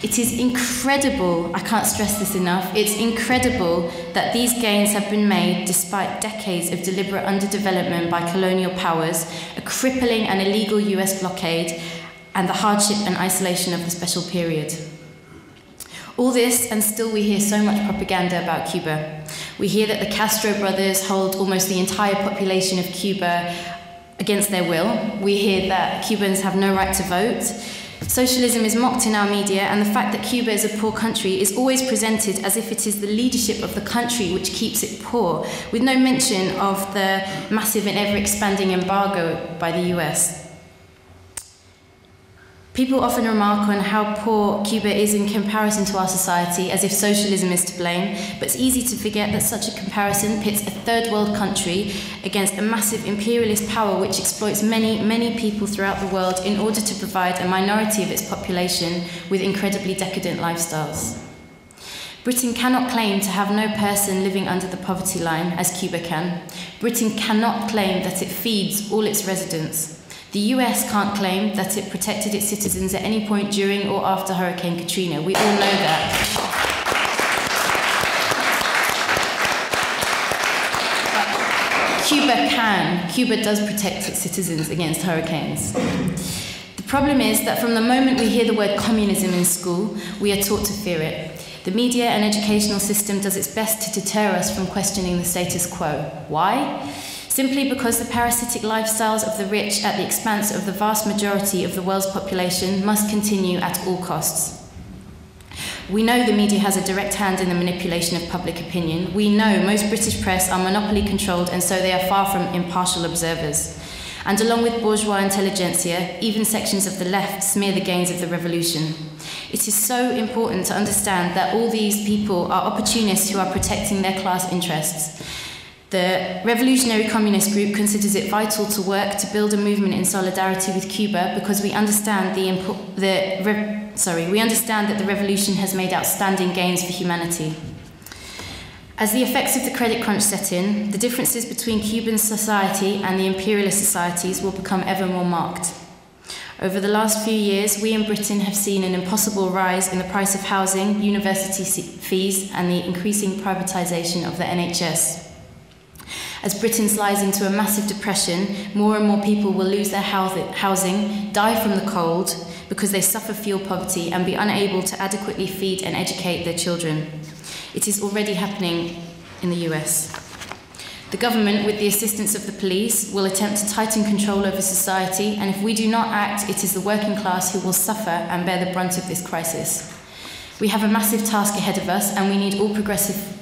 It is incredible, I can't stress this enough, it's incredible that these gains have been made despite decades of deliberate underdevelopment by colonial powers, a crippling and illegal US blockade, and the hardship and isolation of the special period. All this, and still we hear so much propaganda about Cuba. We hear that the Castro brothers hold almost the entire population of Cuba against their will. We hear that Cubans have no right to vote. Socialism is mocked in our media, and the fact that Cuba is a poor country is always presented as if it is the leadership of the country which keeps it poor, with no mention of the massive and ever-expanding embargo by the US. People often remark on how poor Cuba is in comparison to our society, as if socialism is to blame, but it's easy to forget that such a comparison pits a third world country against a massive imperialist power which exploits many, many people throughout the world in order to provide a minority of its population with incredibly decadent lifestyles. Britain cannot claim to have no person living under the poverty line, as Cuba can. Britain cannot claim that it feeds all its residents. The US can't claim that it protected its citizens at any point during or after Hurricane Katrina. We all know that. But Cuba can. Cuba does protect its citizens against hurricanes. The problem is that from the moment we hear the word communism in school, we are taught to fear it. The media and educational system does its best to deter us from questioning the status quo. Why? Simply because the parasitic lifestyles of the rich at the expense of the vast majority of the world's population must continue at all costs. We know the media has a direct hand in the manipulation of public opinion. We know most British press are monopoly controlled, and so they are far from impartial observers. And along with bourgeois intelligentsia, even sections of the left smear the gains of the revolution. It is so important to understand that all these people are opportunists who are protecting their class interests. The Revolutionary Communist Group considers it vital to work to build a movement in solidarity with Cuba because we understand that the revolution has made outstanding gains for humanity. As the effects of the credit crunch set in, the differences between Cuban society and the imperialist societies will become ever more marked. Over the last few years, we in Britain have seen an impossible rise in the price of housing, university fees, and the increasing privatisation of the NHS. As Britain slides into a massive depression, more and more people will lose their housing, die from the cold, because they suffer fuel poverty and be unable to adequately feed and educate their children. It is already happening in the US. The government, with the assistance of the police, will attempt to tighten control over society, and if we do not act, it is the working class who will suffer and bear the brunt of this crisis. We have a massive task ahead of us, and we need all progressive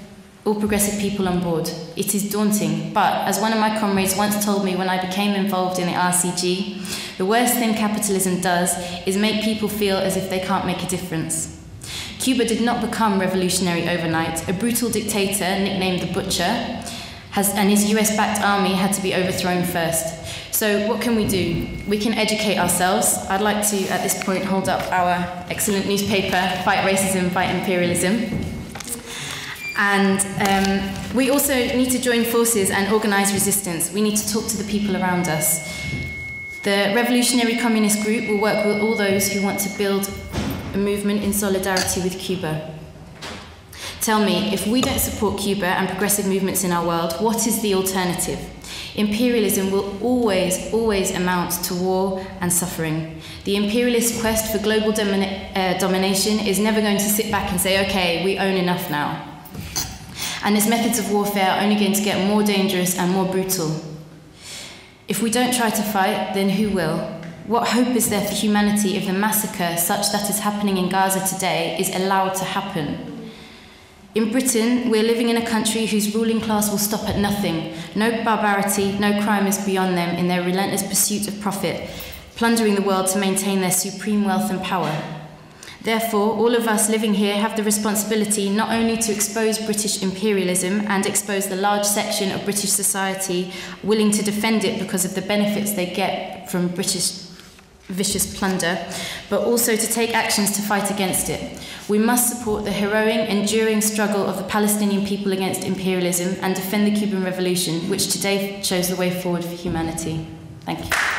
people on board. It is daunting, but as one of my comrades once told me when I became involved in the RCG, the worst thing capitalism does is make people feel as if they can't make a difference. Cuba did not become revolutionary overnight. A brutal dictator, nicknamed the Butcher, and his US-backed army had to be overthrown first. So what can we do? We can educate ourselves. I'd like to, at this point, hold up our excellent newspaper, Fight Racism, Fight Imperialism. And we also need to join forces and organise resistance. We need to talk to the people around us. The Revolutionary Communist Group will work with all those who want to build a movement in solidarity with Cuba. Tell me, if we don't support Cuba and progressive movements in our world, what is the alternative? Imperialism will always, always amount to war and suffering. The imperialist quest for global domination is never going to sit back and say, okay, we own enough now. And its methods of warfare are only going to get more dangerous and more brutal. If we don't try to fight, then who will? What hope is there for humanity if the massacre, such that is happening in Gaza today, is allowed to happen? In Britain, we're living in a country whose ruling class will stop at nothing. No barbarity, no crime is beyond them in their relentless pursuit of profit, plundering the world to maintain their supreme wealth and power. Therefore, all of us living here have the responsibility not only to expose British imperialism and expose the large section of British society willing to defend it because of the benefits they get from British vicious plunder, but also to take actions to fight against it. We must support the heroic, enduring struggle of the Palestinian people against imperialism and defend the Cuban Revolution, which today shows the way forward for humanity. Thank you.